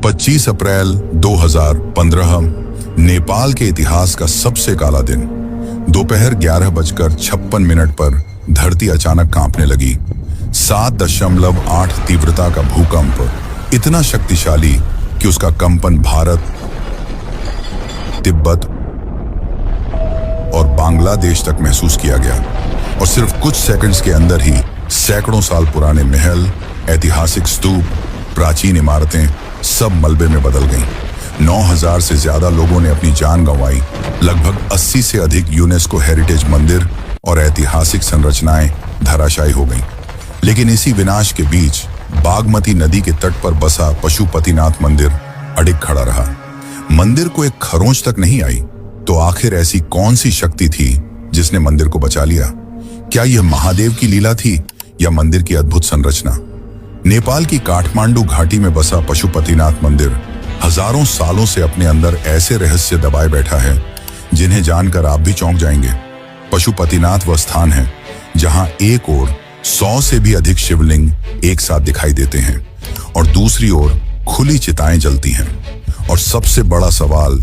25 अप्रैल 2015 नेपाल के इतिहास का सबसे काला दिन। दोपहर 11:56 पर धरती अचानक कांपने लगी। 7.8 तीव्रता का भूकंप इतना शक्तिशाली कि उसका कंपन भारत, तिब्बत और बांग्लादेश तक महसूस किया गया और सिर्फ कुछ सेकंड्स के अंदर ही सैकड़ों साल पुराने महल, ऐतिहासिक स्तूप, प्राचीन इमारतें सब मलबे में बदल गईं। 9000 से ज्यादा लोगों ने अपनी जान गंवाई। लगभग 80 से अधिक यूनेस्को हेरिटेज मंदिर और ऐतिहासिक संरचनाएं धराशायी हो गईं। लेकिन इसी विनाश के बीच बागमती नदी के तट पर बसा पशुपतिनाथ मंदिर अडिग खड़ा रहा। मंदिर को एक खरोंच तक नहीं आई। तो आखिर ऐसी कौन सी शक्ति थी जिसने मंदिर को बचा लिया? क्या यह महादेव की लीला थी या मंदिर की अद्भुत संरचना? नेपाल की काठमांडू घाटी में बसा पशुपतिनाथ मंदिर हजारों सालों से अपने अंदर ऐसे रहस्य दबाए बैठा है जिन्हें जानकर आप भी चौंक जाएंगे। पशुपतिनाथ वह स्थान है जहां एक ओर 100 से भी अधिक शिवलिंग एक साथ दिखाई देते हैं और दूसरी ओर खुली चिताएं जलती हैं। और सबसे बड़ा सवाल,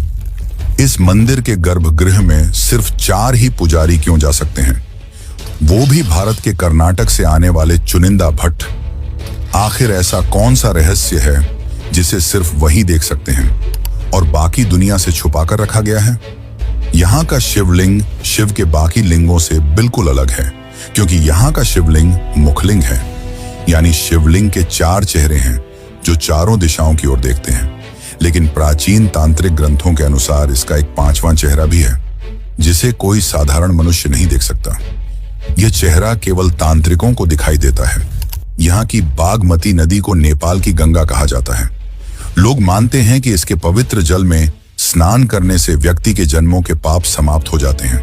इस मंदिर के गर्भगृह में सिर्फ 4 ही पुजारी क्यों जा सकते हैं, वो भी भारत के कर्नाटक से आने वाले चुनिंदा भट्ट? आखिर ऐसा कौन सा रहस्य है जिसे सिर्फ वही देख सकते हैं और बाकी दुनिया से छुपाकर रखा गया है? यहाँ का शिवलिंग शिव के बाकी लिंगों से बिल्कुल अलग है, क्योंकि यहाँ का शिवलिंग मुखलिंग है, यानी शिवलिंग के 4 चेहरे हैं जो चारों दिशाओं की ओर देखते हैं। लेकिन प्राचीन तांत्रिक ग्रंथों के अनुसार इसका एक 5वां चेहरा भी है जिसे कोई साधारण मनुष्य नहीं देख सकता। यह चेहरा केवल तांत्रिकों को दिखाई देता है। यहाँ की बागमती नदी को नेपाल की गंगा कहा जाता है। लोग मानते हैं कि इसके पवित्र जल में स्नान करने से व्यक्ति के जन्मों के पाप समाप्त हो जाते हैं।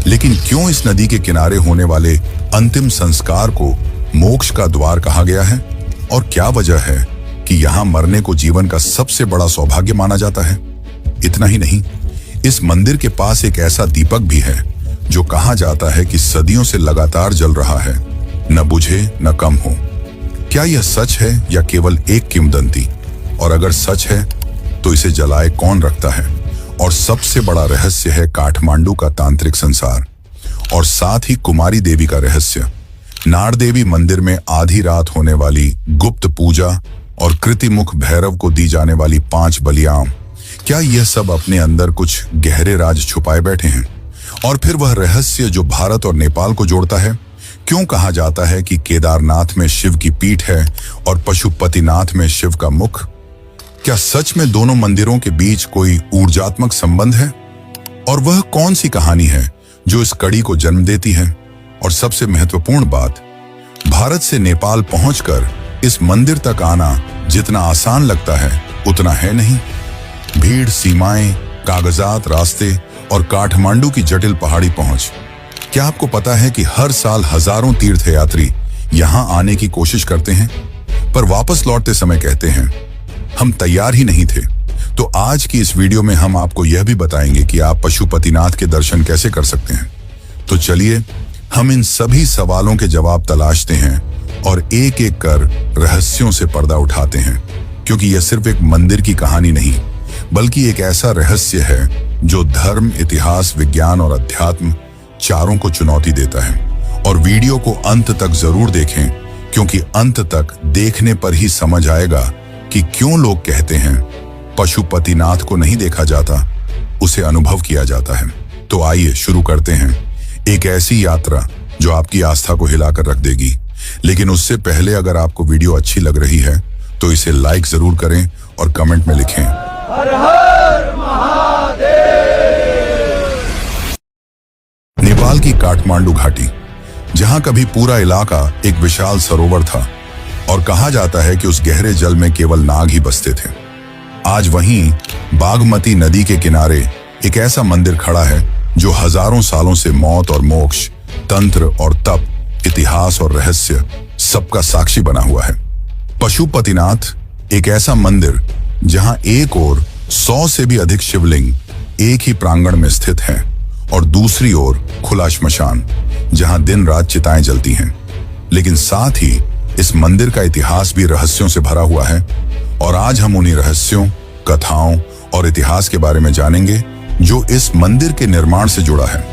लेकिन क्यों इस नदी के किनारे होने वाले अंतिम संस्कार को मोक्ष का द्वार कहा गया है? और क्या वजह है कि यहाँ मरने को जीवन का सबसे बड़ा सौभाग्य माना जाता है? इतना ही नहीं, इस मंदिर के पास एक ऐसा दीपक भी है जो कहा जाता है कि सदियों से लगातार जल रहा है, न बुझे न कम हो। क्या यह सच है या केवल एक किंवदंती? और अगर सच है तो इसे जलाए कौन रखता है? और सबसे बड़ा रहस्य है काठमांडू का तांत्रिक संसार और साथ ही कुमारी देवी का रहस्य। नारदेवी मंदिर में आधी रात होने वाली गुप्त पूजा और कृतिमुख भैरव को दी जाने वाली 5 बलियां, क्या यह सब अपने अंदर कुछ गहरे राज छुपाए बैठे हैं? और फिर वह रहस्य जो भारत और नेपाल को जोड़ता है। क्यों कहा जाता है कि केदारनाथ में शिव की पीठ है और पशुपतिनाथ में शिव का मुख? क्या सच में दोनों मंदिरों के बीच कोई ऊर्जात्मक संबंध है? और वह कौन सी कहानी है जो इस कड़ी को जन्म देती है? और सबसे महत्वपूर्ण बात, भारत से नेपाल पहुंचकर इस मंदिर तक आना जितना आसान लगता है उतना है नहीं। भीड़, सीमाएं, कागजात, रास्ते और काठमांडू की जटिल पहाड़ी पहुंच। क्या आपको पता है कि हर साल हजारों तीर्थयात्री यहां आने की कोशिश करते हैं, पर वापस लौटते समय कहते हैं हम तैयार ही नहीं थे? तो आज की इस वीडियो में हम आपको यह भी बताएंगे कि आप पशुपतिनाथ के दर्शन कैसे कर सकते हैं। तो चलिए हम इन सभी सवालों के जवाब तलाशते हैं और एक एक कर रहस्यों से पर्दा उठाते हैं, क्योंकि यह सिर्फ एक मंदिर की कहानी नहीं बल्कि एक ऐसा रहस्य है जो धर्म, इतिहास, विज्ञान और अध्यात्म चारों को चुनौती देता है। और वीडियो को अंत तक जरूर देखें, क्योंकि अंत तक देखने पर ही समझ आएगा कि क्यों लोग कहते हैं पशुपतिनाथ को नहीं देखा जाता, उसे अनुभव किया जाता है। तो आइए शुरू करते हैं एक ऐसी यात्रा जो आपकी आस्था को हिलाकर रख देगी। लेकिन उससे पहले अगर आपको वीडियो अच्छी लग रही है तो इसे लाइक जरूर करें और कमेंट में लिखें हर हर महादेव। नेपाल की काठमांडू घाटी, जहां कभी पूरा इलाका एक विशाल सरोवर था और कहा जाता है कि उस गहरे जल में केवल नाग ही बसते थे। आज वहीं बागमती नदी के किनारे एक ऐसा मंदिर खड़ा है जो हजारों सालों से मौत और मोक्ष, तंत्र और तप, इतिहास और रहस्य सबका साक्षी बना हुआ है। पशुपतिनाथ एक ऐसा मंदिर जहां एक ओर 100 से भी अधिक शिवलिंग एक ही प्रांगण में स्थित हैं और दूसरी ओर खुला श्मशान जहां दिन रात चिताएं जलती हैं। लेकिन साथ ही इस मंदिर का इतिहास भी रहस्यों से भरा हुआ है और आज हम उन्हीं रहस्यों, कथाओं और इतिहास के बारे में जानेंगे जो इस मंदिर के निर्माण से जुड़ा है।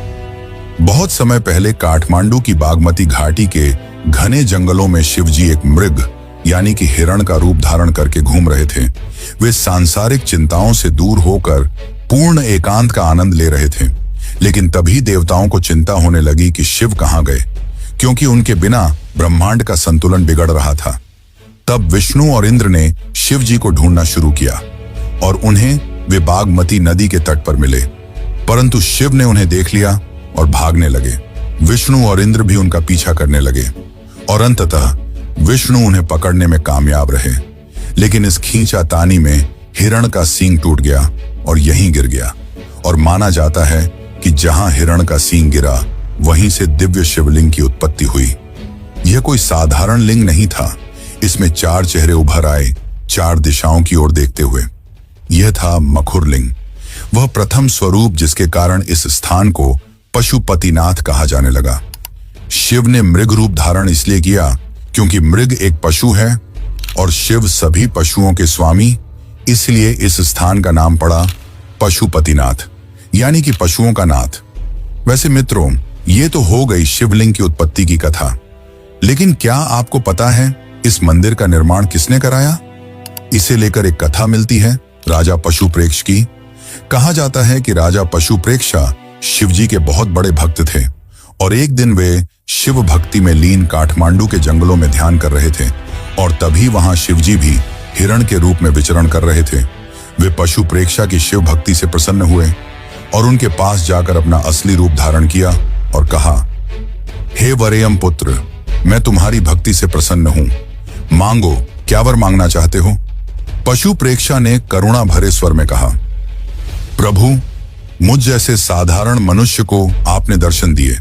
बहुत समय पहले काठमांडू की बागमती घाटी के घने जंगलों में शिवजी एक मृग यानी कि हिरण का रूप धारण करके घूम रहे थे। वे सांसारिक चिंताओं से दूर होकर पूर्ण एकांत का आनंद ले रहे थे। लेकिन तभी देवताओं को चिंता होने लगी कि शिव कहां गए, क्योंकि उनके बिना ब्रह्मांड का संतुलन बिगड़ रहा था। तब विष्णु और इंद्र ने शिव जी को ढूंढना शुरू किया और उन्हें वे बागमती नदी के तट पर मिले, परंतु शिव ने उन्हें देख लिया और भागने लगे। विष्णु और इंद्र भी उनका पीछा करने लगे और अंततः विष्णु उन्हें पकड़ने में कामयाब रहे। लेकिन इस खींचातानी में हिरण का सींग टूट गया और यहीं गिर गया और माना जाता है कि जहां हिरण का सींग गिरा वहीं से दिव्य शिवलिंग की उत्पत्ति हुई। यह कोई साधारण लिंग नहीं था। इसमें 4 चेहरे उभर आए, 4 दिशाओं की ओर देखते हुए। यह था मखुर लिंग, वह प्रथम स्वरूप जिसके कारण इस स्थान को पशुपतिनाथ कहा जाने लगा। शिव ने मृग रूप धारण इसलिए किया क्योंकि मृग एक पशु है और शिव सभी पशुओं के स्वामी, इसलिए इस स्थान का नाम पड़ा पशुपतिनाथ यानी कि पशुओं का नाथ। वैसे मित्रों, ये तो हो गई शिवलिंग की उत्पत्ति की कथा, लेकिन क्या आपको पता है इस मंदिर का निर्माण किसने कराया? इसे लेकर एक कथा मिलती है राजा पशुप्रेक्ष की। कहा जाता है कि राजा पशुप्रेक्षा शिवजी के बहुत बड़े भक्त थे और एक दिन वे शिव भक्ति में लीन काठमांडू के जंगलों में ध्यान कर रहे थे और तभी वहां शिवजी भी हिरण के रूप में विचरण कर रहे थे। वे पशुप्रेक्षा की शिव भक्ति से प्रसन्न हुए और उनके पास जाकर अपना असली रूप धारण किया और कहा, हे वरेयम पुत्र, मैं तुम्हारी भक्ति से प्रसन्न हूं, मांगो, क्या वर मांगना चाहते हो? पशुप्रेक्षा ने करुणा भरे स्वर में कहा, प्रभु, मुझ जैसे साधारण मनुष्य को आपने दर्शन दिए,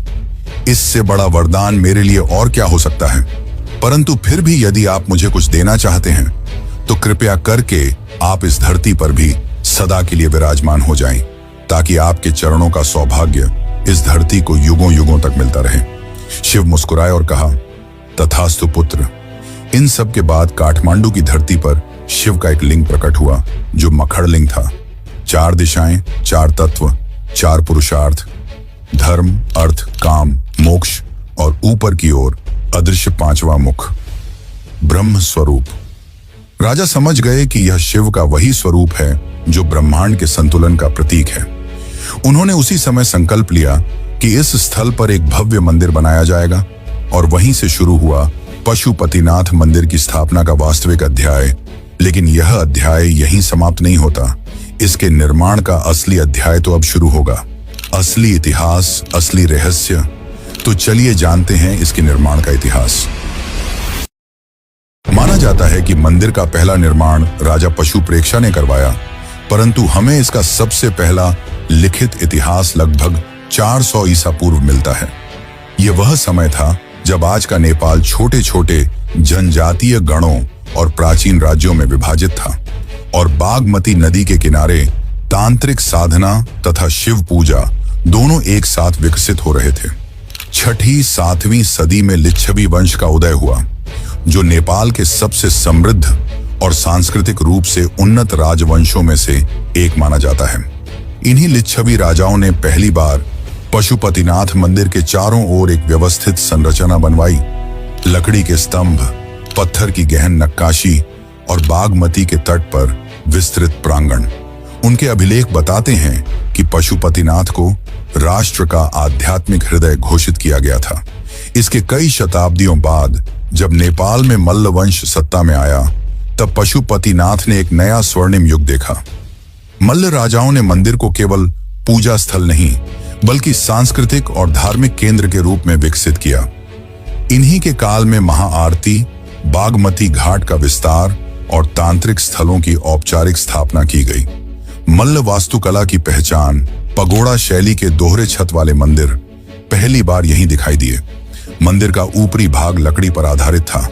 इससे बड़ा वरदान मेरे लिए और क्या हो सकता है? परंतु फिर भी यदि आप मुझे कुछ देना चाहते हैं तो कृपया करके आप इस धरती पर भी सदा के लिए विराजमान हो जाएं, ताकि आपके चरणों का सौभाग्य इस धरती को युगों युगों तक मिलता रहे। शिव मुस्कुराए और कहा, तथास्तु पुत्र। इन सब के बाद काठमांडू की धरती पर शिव का एक लिंग प्रकट हुआ जो मखड़ लिंग था। 4 दिशाएं, 4 तत्व, 4 पुरुषार्थ, धर्म, अर्थ, काम, मोक्ष और ऊपर की ओर अदृश्य 5वां मुख, ब्रह्म स्वरूप। राजा समझ गए कि यह शिव का वही स्वरूप है जो ब्रह्मांड के संतुलन का प्रतीक है। उन्होंने उसी समय संकल्प लिया कि इस स्थल पर एक भव्य मंदिर बनाया जाएगा और वहीं से शुरू हुआ पशुपतिनाथ मंदिर की स्थापना का वास्तविक अध्याय। लेकिन यह अध्याय यहीं समाप्त नहीं होता। इसके निर्माण का असली अध्याय तो अब शुरू होगा। असली इतिहास, असली रहस्य। तो चलिए जानते हैं इसके निर्माण का इतिहास। माना जाता है कि मंदिर का पहला निर्माण राजा पशुप्रेक्षा ने करवाया, परंतु हमें इसका सबसे पहला लिखित इतिहास लगभग 400 ईसा पूर्व मिलता है। यह वह समय था जब आज का नेपाल छोटे छोटे जनजातीय गणों और प्राचीन राज्यों में विभाजित था और बागमती नदी के किनारे तांत्रिक साधना तथा शिव पूजा दोनों एक साथ विकसित हो रहे थे। 6वीं 7वीं सदी में लिच्छवी वंश का उदय हुआ, जो नेपाल के सबसे समृद्ध और सांस्कृतिक रूप से उन्नत राजवंशों में से एक माना जाता है। इन्हीं लिच्छवी राजाओं ने पहली बार पशुपतिनाथ मंदिर के चारों ओर एक व्यवस्थित संरचना बनवाई। लकड़ी के स्तंभ, पत्थर की गहन नक्काशी और बागमती के तट पर विस्तृत प्रांगण। उनके अभिलेख बताते हैं कि पशुपतिनाथ को राष्ट्र का आध्यात्मिक हृदय घोषित किया गया था। इसके कई शताब्दियों बाद जब नेपाल में मल्ल वंश सत्ता में आया, तब पशुपतिनाथ ने एक नया स्वर्णिम युग देखा। मल्ल राजाओं ने मंदिर को केवल पूजा स्थल नहीं बल्कि सांस्कृतिक और धार्मिक केंद्र के रूप में विकसित किया। इन्हीं के काल में महाआरती, बागमती घाट का विस्तार और तांत्रिक स्थलों की औपचारिक स्थापना की गई। मल्ल वास्तुकला की पहचान पगोड़ा शैली के दोहरे छत वाले मंदिर पहली बार यहीं दिखाई दिए। मंदिर का ऊपरी भाग लकड़ी पर आधारित था,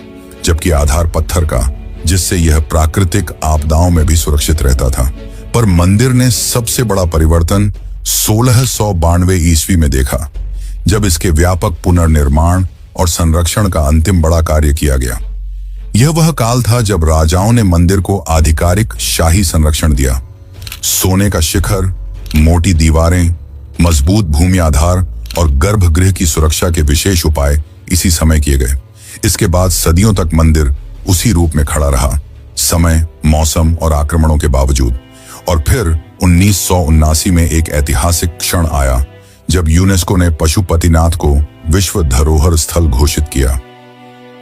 जबकि आधार पत्थर का, जिससे यह प्राकृतिक आपदाओं में भी सुरक्षित रहता था। पर मंदिर ने सबसे बड़ा परिवर्तन 1692 ईस्वी में देखा, जब इसके व्यापक पुनर्निर्माण और संरक्षण का अंतिम बड़ा कार्य किया गया। यह वह काल था जब राजाओं ने मंदिर को आधिकारिक शाही संरक्षण दिया। सोने का शिखर, मोटी दीवारें, मजबूत भूमि आधार और गर्भगृह की सुरक्षा के विशेष उपाय इसी समय किए गए। इसके बाद सदियों तक मंदिर उसी रूप में खड़ा रहा, समय, मौसम और आक्रमणों के बावजूद। और फिर 1979 में एक ऐतिहासिक क्षण आया जब यूनेस्को ने पशुपतिनाथ को विश्व धरोहर स्थल घोषित किया।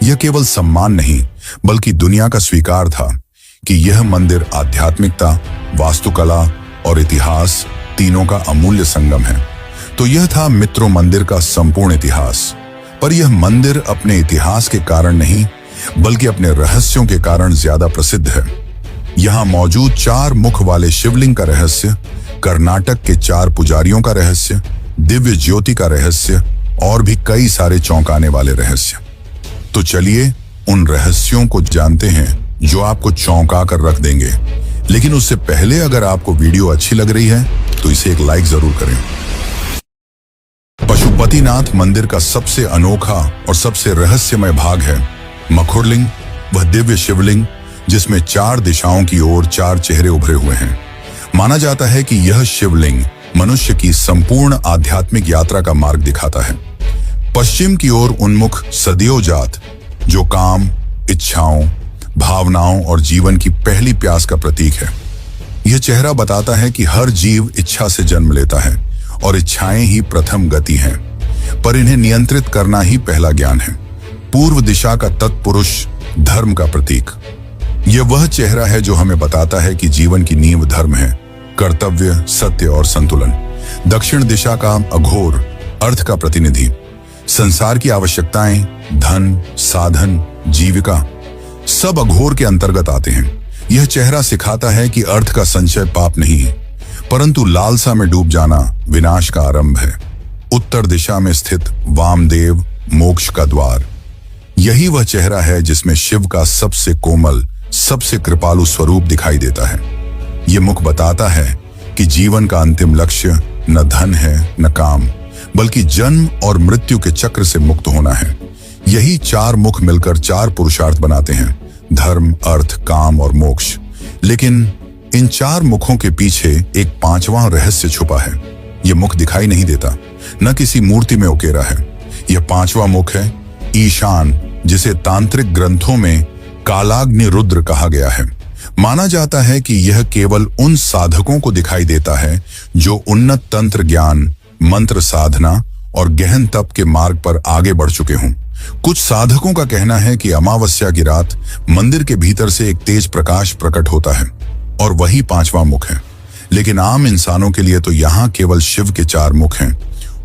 यह केवल सम्मान नहीं बल्कि दुनिया का स्वीकार था कि यह मंदिर आध्यात्मिकता, वास्तुकला और इतिहास तीनों का अमूल्य संगम है। तो यह था मित्रों मंदिर का संपूर्ण इतिहास। पर यह मंदिर अपने इतिहास के कारण नहीं बल्कि अपने रहस्यों के कारण ज्यादा प्रसिद्ध है। यहाँ मौजूद 4 मुख वाले शिवलिंग का रहस्य, कर्नाटक के 4 पुजारियों का रहस्य, दिव्य ज्योति का रहस्य और भी कई सारे चौंकाने वाले रहस्य। तो चलिए उन रहस्यों को जानते हैं जो आपको चौंका कर रख देंगे। लेकिन उससे पहले अगर आपको वीडियो अच्छी लग रही है तो इसे एक लाइक जरूर करें। पशुपतिनाथ मंदिर का सबसे अनोखा और सबसे रहस्यमय भाग है मखुरलिंग, वह दिव्य शिवलिंग जिसमें 4 दिशाओं की ओर 4 चेहरे उभरे हुए हैं। माना जाता है कि यह शिवलिंग मनुष्य की संपूर्ण आध्यात्मिक यात्रा का मार्ग दिखाता है। पश्चिम की ओर उन्मुख सदियों जात, जो काम, इच्छाओं, भावनाओं और जीवन की पहली प्यास का प्रतीक है। यह चेहरा बताता है कि हर जीव इच्छा से जन्म लेता है और इच्छाएं ही प्रथम गति हैं, पर इन्हें नियंत्रित करना ही पहला ज्ञान है। पूर्व दिशा का तत्पुरुष, धर्म का प्रतीक। यह वह चेहरा है जो हमें बताता है कि जीवन की नींव धर्म है, कर्तव्य, सत्य और संतुलन। दक्षिण दिशा का अघोर, अर्थ का प्रतिनिधि। संसार की आवश्यकताएं, धन, साधन, जीविका सब अघोर के अंतर्गत आते हैं। यह चेहरा सिखाता है कि अर्थ का संचय पाप नहीं है, परंतु लालसा में डूब जाना विनाश का आरंभ है। उत्तर दिशा में स्थित वामदेव, मोक्ष का द्वार। यही वह चेहरा है जिसमें शिव का सबसे कोमल, सबसे कृपालु स्वरूप दिखाई देता है। यह मुख बताता है कि जीवन का अंतिम लक्ष्य न धन है न काम, बल्कि जन्म और मृत्यु के चक्र से मुक्त होना है। यही 4 मुख मिलकर 4 पुरुषार्थ बनाते हैं, धर्म, अर्थ, काम और मोक्ष। लेकिन इन 4 मुखों के पीछे एक 5वां रहस्य छुपा है। यह मुख दिखाई नहीं देता, न किसी मूर्ति में उकेरा है। यह 5वां मुख है ईशान, जिसे तांत्रिक ग्रंथों में कालाग्नि रुद्र कहा गया है। माना जाता है कि यह केवल उन साधकों को दिखाई देता है जो उन्नत तंत्र ज्ञान, मंत्र साधना और गहन तप के मार्ग पर आगे बढ़ चुके हों। कुछ साधकों का कहना है कि अमावस्या की रात मंदिर के भीतर से एक तेज प्रकाश प्रकट होता है और वही 5वां मुख है। लेकिन आम इंसानों के लिए तो यहाँ केवल शिव के 4 मुख हैं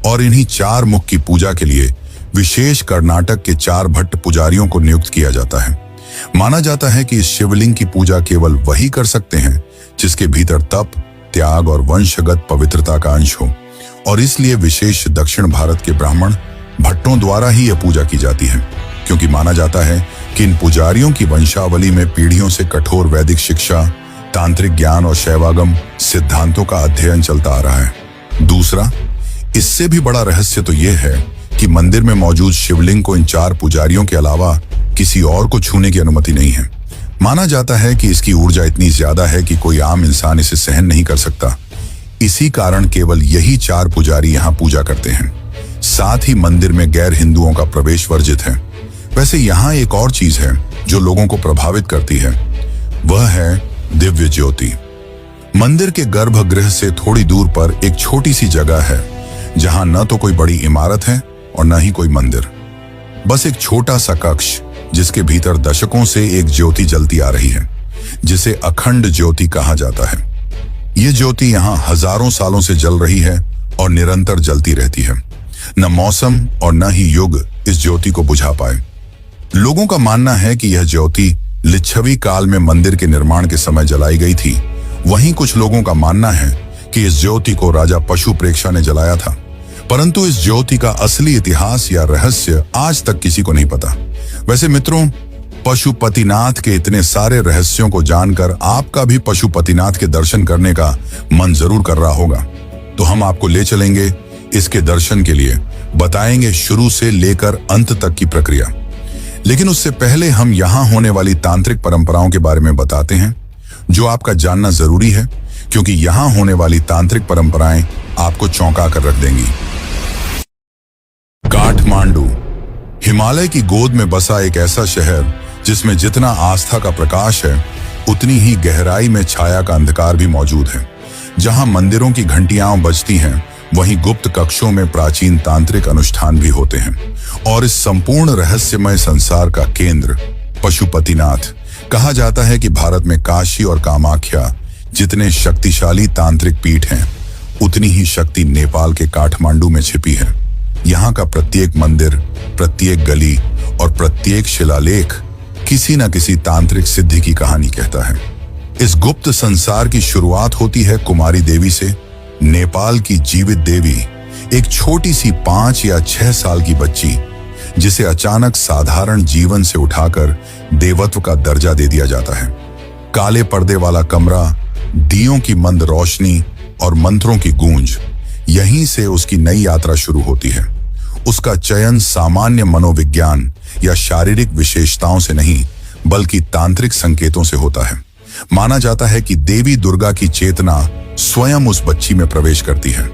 और इन्हीं 4 मुख की पूजा के लिए विशेष कर्नाटक के 4 भट्ट पुजारियों को नियुक्त किया जाता है। माना जाता है कि इस शिवलिंग की पूजा केवल वही कर सकते हैं जिसके भीतर तप, त्याग और वंशगत पवित्रता का अंश हो, और इसलिए विशेष दक्षिण भारत के ब्राह्मण भट्टों द्वारा ही यह पूजा की जाती है, क्योंकि माना जाता है कि इन पुजारियों की वंशावली में पीढ़ियों से कठोर वैदिक शिक्षा, तांत्रिक ज्ञान और शैवागम सिद्धांतों का अध्ययन चलता आ रहा है। दूसरा, इससे भी बड़ा रहस्य तो यह है कि मंदिर में मौजूद शिवलिंग को इन 4 पुजारियों के अलावा किसी और को छूने की अनुमति नहीं है। माना जाता है कि इसकी ऊर्जा इतनी ज्यादा है कि कोई आम इंसान इसे सहन नहीं कर सकता। इसी कारण केवल यही 4 पुजारी यहाँ पूजा करते हैं। साथ ही मंदिर में गैर हिंदुओं का प्रवेश वर्जित है। वैसे यहाँ एक और चीज है जो लोगों को प्रभावित करती है, वह है दिव्य ज्योति। मंदिर के गर्भगृह से थोड़ी दूर पर एक छोटी सी जगह है जहां न तो कोई बड़ी इमारत है और न ही कोई मंदिर, बस एक छोटा सा कक्ष जिसके भीतर दशकों से एक ज्योति जलती आ रही है, जिसे अखंड ज्योति कहा जाता है। यह ज्योति यहाँ हजारों सालों से जल रही है और निरंतर जलती रहती है। न मौसम और न ही युग इस ज्योति को बुझा पाए। लोगों का मानना है कि यह ज्योति लिच्छवी काल में मंदिर के निर्माण के समय जलाई गई थी। वहीं कुछ लोगों का मानना है कि इस ज्योति को राजा पशु प्रेक्षा ने जलाया था, परंतु इस ज्योति का असली इतिहास या रहस्य आज तक किसी को नहीं पता। वैसे मित्रों, पशुपतिनाथ के इतने सारे रहस्यों को जानकर आपका भी पशुपतिनाथ के दर्शन करने का मन जरूर कर रहा होगा। तो हम आपको ले चलेंगे इसके दर्शन के लिए, बताएंगे शुरू से लेकर अंत तक की प्रक्रिया। लेकिन उससे पहले हम यहां होने वाली तांत्रिक परंपराओं के बारे में बताते हैं, जो आपका जानना जरूरी है, क्योंकि यहां होने वाली तांत्रिक परंपराएं आपको चौंका कर रख देंगी। काठमांडू, हिमालय की गोद में बसा एक ऐसा शहर जिसमें जितना आस्था का प्रकाश है, उतनी ही गहराई में छाया का अंधकार भी मौजूद है। जहां मंदिरों की घंटियां बजती हैं, वहीं गुप्त कक्षों में प्राचीन तांत्रिक अनुष्ठान भी होते हैं। और इस संपूर्ण रहस्यमय संसार का केंद्र पशुपतिनाथ। कहा जाता है कि भारत में काशी और कामाख्या जितने शक्तिशाली तांत्रिक पीठ हैं, उतनी ही शक्ति नेपाल के काठमांडू में छिपी है। यहाँ का प्रत्येक मंदिर, प्रत्येक गली और प्रत्येक शिलालेख किसी न किसी तांत्रिक सिद्धि की कहानी कहता है। इस गुप्त संसार की शुरुआत होती है कुमारी देवी से। नेपाल की जीवित देवी एक छोटी सी 5 या 6 साल की बच्ची, जिसे अचानक साधारण जीवन से उठाकर देवत्व का दर्जा दे दिया जाता है। काले पर्दे वाला कमरा, दियों की मंद रोशनी और मंत्रों की गूंज, यहीं से उसकी नई यात्रा शुरू होती है। उसका चयन सामान्य मनोविज्ञान या शारीरिक विशेषताओं से नहीं, बल्कि तांत्रिक संकेतों से होता है। माना जाता है कि देवी दुर्गा की चेतना स्वयं उस बच्ची में प्रवेश करती है।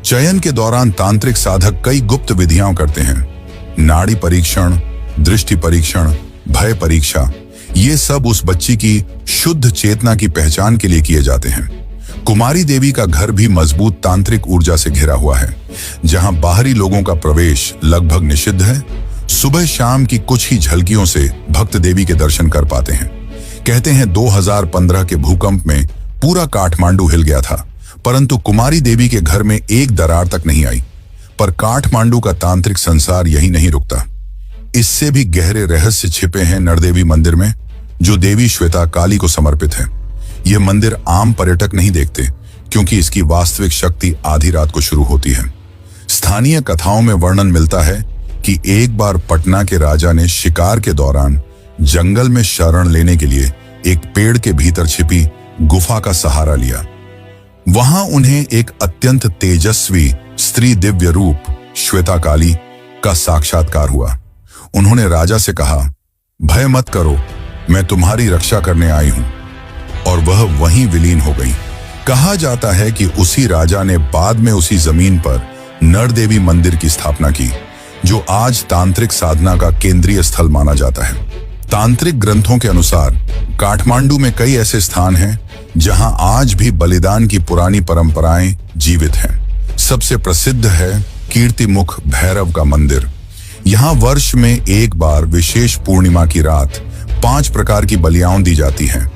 चयन के दौरान तांत्रिक साधक कई गुप्त विधियां करते हैं। नाड़ी परीक्षण, दृष्टि परीक्षण, भय परीक्षा, ये सब उस बच्ची की शुद्ध चेतना की पहचान के लिए किए जाते हैं। कुमारी देवी का घर भी मजबूत तांत्रिक ऊर्जा से घिरा हुआ है, जहां बाहरी लोगों का प्रवेश लगभग निषिद्ध है। सुबह शाम की कुछ ही झलकियों से भक्त देवी के दर्शन कर पाते हैं। कहते हैं 2015 के भूकंप में पूरा काठमांडू हिल गया था, परंतु कुमारी देवी के घर में एक दरार तक नहीं आई। पर काठमांडू का तांत्रिक संसार यही नहीं रुकता। इससे भी गहरे रहस्य छिपे हैं नरदेवी मंदिर में, जो देवी श्वेता काली को समर्पित है। यह मंदिर आम पर्यटक नहीं देखते, क्योंकि इसकी वास्तविक शक्ति आधी रात को शुरू होती है। स्थानीय कथाओं में वर्णन मिलता है कि एक बार पटना के राजा ने शिकार के दौरान जंगल में शरण लेने के लिए एक पेड़ के भीतर छिपी गुफा का सहारा लिया। वहां उन्हें एक अत्यंत तेजस्वी स्त्री दिव्य रूप श्वेता काली का साक्षात्कार हुआ। उन्होंने राजा से कहा, भय मत करो, मैं तुम्हारी रक्षा करने आई हूं। और वह वहीं विलीन हो गई। कहा जाता है कि उसी राजा ने बाद में उसी जमीन पर नरदेवी मंदिर की स्थापना की, जो आज तांत्रिक साधना का केंद्रीय स्थल माना जाता है। तांत्रिक ग्रंथों के अनुसार काठमांडू में कई ऐसे स्थान हैं जहां आज भी बलिदान की पुरानी परंपराएं जीवित हैं। सबसे प्रसिद्ध है कीर्तिमुख भैरव का मंदिर। यहां वर्ष में एक बार विशेष पूर्णिमा की रात 5 प्रकार की बलियां दी जाती हैं,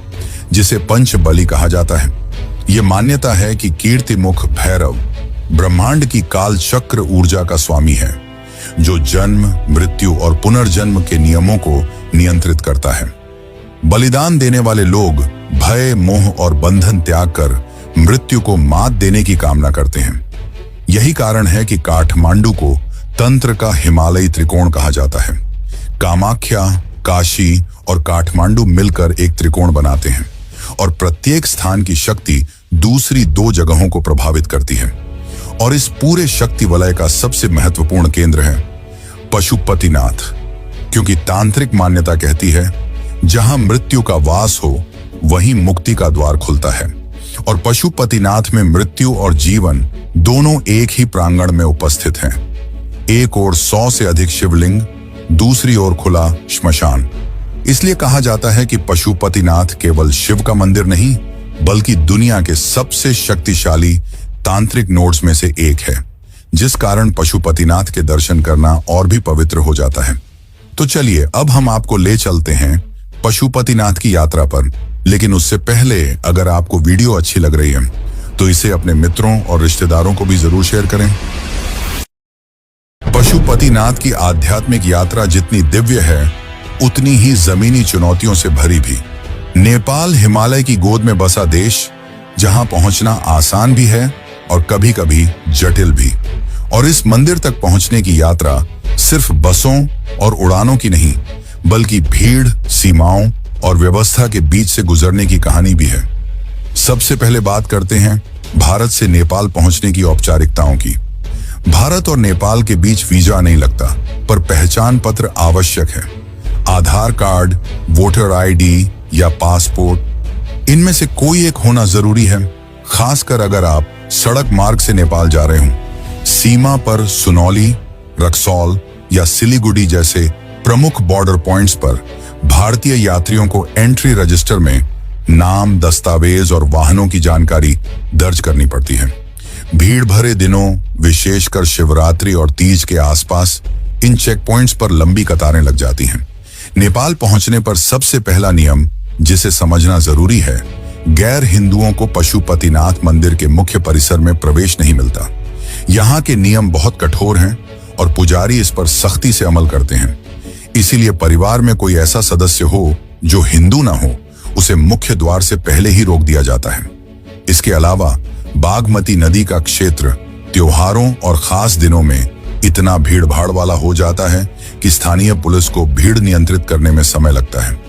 जिसे पंच बलि कहा जाता है। यह मान्यता है कि कीर्तिमुख भैरव ब्रह्मांड की काल चक्र ऊर्जा का स्वामी है, जो जन्म, मृत्यु और पुनर्जन्म के नियमों को नियंत्रित करता है। बलिदान देने वाले लोग भय, मोह और बंधन त्याग कर मृत्यु को मात देने की कामना करते हैं। यही कारण है कि काठमांडू को तंत्र का हिमालयी त्रिकोण कहा जाता है। कामाख्या, काशी और काठमांडू मिलकर एक त्रिकोण बनाते हैं, और प्रत्येक स्थान की शक्ति दूसरी 2 जगहों को प्रभावित करती है। और इस पूरे शक्ति वलय का सबसे महत्वपूर्ण केंद्र है पशुपतिनाथ, क्योंकि तांत्रिक मान्यता कहती है जहां मृत्यु का वास हो, वहीं मुक्ति का द्वार खुलता है। और पशुपतिनाथ में मृत्यु और जीवन दोनों एक ही प्रांगण में उपस्थित हैं। एक ओर 100 से अधिक शिवलिंग, दूसरी ओर खुला श्मशान। इसलिए कहा जाता है कि पशुपतिनाथ केवल शिव का मंदिर नहीं, बल्कि दुनिया के सबसे शक्तिशाली तांत्रिक नोड्स में से एक है, जिस कारण पशुपतिनाथ के दर्शन करना और भी पवित्र हो जाता है। तो चलिए अब हम आपको ले चलते हैं पशुपतिनाथ की यात्रा पर। लेकिन उससे पहले, अगर आपको वीडियो अच्छी लग रही है तो इसे अपने मित्रों और रिश्तेदारों को भी जरूर शेयर करें। पशुपतिनाथ की आध्यात्मिक यात्रा जितनी दिव्य है, उतनी ही जमीनी चुनौतियों से भरी भी। नेपाल हिमालय की गोद में बसा देश, जहां पहुंचना आसान भी है और कभी-कभी जटिल भी। और इस मंदिर तक पहुंचने की यात्रा सिर्फ बसों और उड़ानों की नहीं, बल्कि भीड़, सीमाओं और व्यवस्था के बीच से गुजरने की कहानी भी है। सबसे पहले बात करते हैं भारत से नेपाल पहुंचने की औपचारिकताओं की। भारत और नेपाल के बीच वीजा नहीं लगता, पर पहचान पत्र आवश्यक है। आधार कार्ड, वोटर आईडी या पासपोर्ट, इनमें से कोई एक होना जरूरी है, खासकर अगर आप सड़क मार्ग से नेपाल जा रहे हों। सीमा पर सुनौली, रक्सौल या सिलीगुड़ी जैसे प्रमुख बॉर्डर पॉइंट्स पर भारतीय यात्रियों को एंट्री रजिस्टर में नाम, दस्तावेज और वाहनों की जानकारी दर्ज करनी पड़ती है। भीड़ भरे दिनों, विशेषकर शिवरात्रि और तीज के आसपास, इन चेक पॉइंट्स पर लंबी कतारें लग जाती हैं। नेपाल पहुंचने पर सबसे पहला नियम जिसे समझना जरूरी है, गैर हिंदुओं को पशुपतिनाथ मंदिर के मुख्य परिसर में प्रवेश नहीं मिलता। यहाँ के नियम बहुत कठोर हैं और पुजारी इस पर सख्ती से अमल करते हैं। इसीलिए परिवार में कोई ऐसा सदस्य हो जो हिंदू ना हो, उसे मुख्य द्वार से पहले ही रोक दिया जाता है। इसके अलावा बागमती नदी का क्षेत्र त्योहारों और खास दिनों में इतना भीड़ भाड़ वाला हो जाता है कि स्थानीय पुलिस को भीड़ नियंत्रित करने में समय लगता है।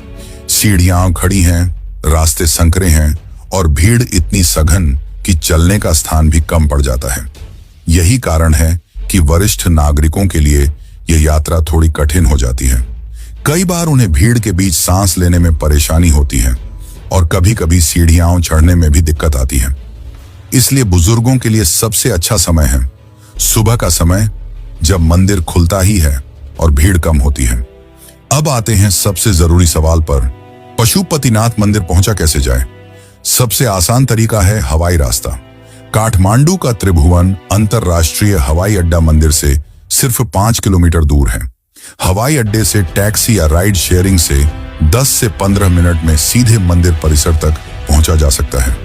सीढ़ियां खड़ी हैं, रास्ते संकरे हैं और भीड़ इतनी सघन कि चलने का स्थान भी कम पड़ जाता है। यही कारण है कि वरिष्ठ नागरिकों के लिए यह यात्रा थोड़ी कठिन हो जाती है। कई बार उन्हें भीड़ के बीच सांस लेने में परेशानी होती है और कभी-कभी सीढ़ियां चढ़ने में भी दिक्कत आती है। इसलिए बुजुर्गों के लिए सबसे अच्छा समय है सुबह का समय, जब मंदिर खुलता ही है और भीड़ कम होती है। अब आते हैं सबसे जरूरी सवाल पर, पशुपतिनाथ मंदिर पहुंचा कैसे जाए? सबसे आसान तरीका है हवाई रास्ता। काठमांडू का त्रिभुवन अंतरराष्ट्रीय हवाई अड्डा मंदिर से सिर्फ 5 किलोमीटर दूर है। हवाई अड्डे से टैक्सी या राइड शेयरिंग से 10 से 15 मिनट में सीधे मंदिर परिसर तक पहुंचा जा सकता है।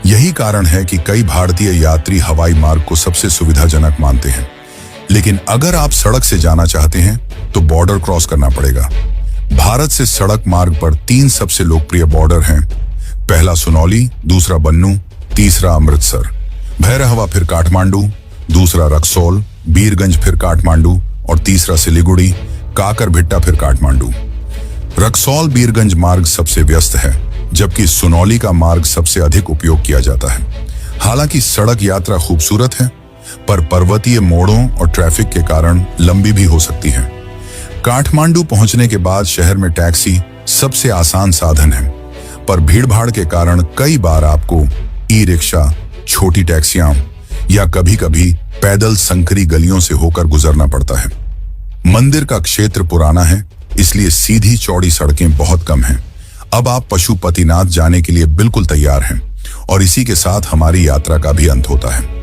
यही कारण है कि कई भारतीय यात्री हवाई मार्ग को सबसे सुविधाजनक मानते हैं। लेकिन अगर आप सड़क से जाना चाहते हैं तो बॉर्डर क्रॉस करना पड़ेगा। भारत से सड़क मार्ग पर 3 सबसे लोकप्रिय बॉर्डर हैं। पहला सुनौली, दूसरा बन्नू, तीसरा अमृतसर। भैरहवा फिर काठमांडू, दूसरा रक्सौल, बीरगंज फिर काठमांडू और तीसरा सिलीगुड़ी, काकरभिट्टा फिर काठमांडू। रक्सौल बीरगंज मार्ग सबसे व्यस्त है, जबकि सुनौली का मार्ग सबसे अधिक उपयोग किया जाता है। हालांकि सड़क यात्रा खूबसूरत है, पर पर्वतीय मोड़ों और ट्रैफिक के कारण लंबी भी हो सकती है। काठमांडू पहुंचने के बाद शहर में टैक्सी सबसे आसान साधन है, पर भीड़भाड़ के कारण कई बार आपको ई रिक्शा, छोटी टैक्सियां या कभी-कभी पैदल संकरी गलियों से होकर गुजरना पड़ता है। मंदिर का क्षेत्र पुराना है, इसलिए सीधी चौड़ी सड़कें बहुत कम हैं। अब आप पशुपतिनाथ जाने के लिए बिल्कुल तैयार हैं और इसी के साथ हमारी यात्रा का भी अंत होता है।